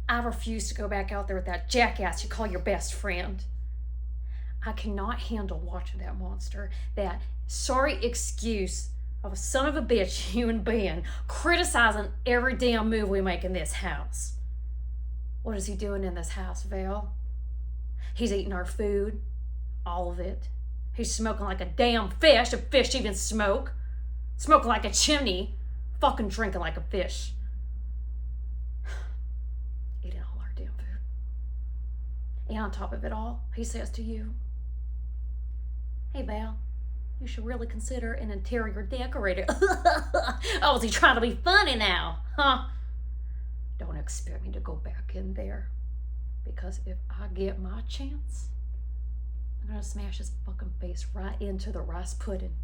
I refuse to go back out there with that jackass you call your best friend. I cannot handle watching that monster, that sorry excuse of a son of a bitch human being, criticizing every damn move we make in this house. What is he doing in this house, Val? He's eating our food, all of it. He's smoking like a damn fish, if fish even smoke. Smoking like a chimney, fucking drinking like a fish. Eating all our damn food. And on top of it all, he says to you, hey Val, you should really consider an interior decorator. Oh, is he trying to be funny now? Huh? Don't expect me to go back in there. Because if I get my chance, I'm gonna smash his fucking face right into the rice pudding.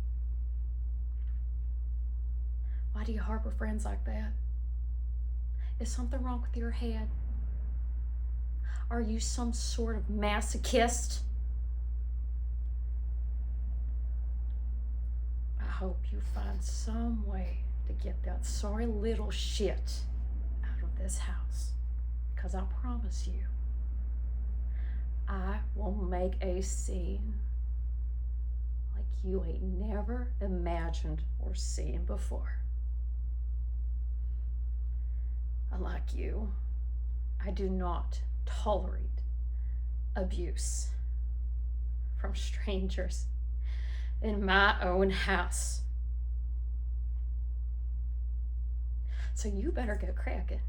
Why do you harbor friends like that? Is something wrong with your head? Are you some sort of masochist? I hope you find some way to get that sorry little shit out of this house. Because I promise you, I will make a scene like you ain't never imagined or seen before. Unlike you, I do not tolerate abuse from strangers in my own house. So you better get cracking.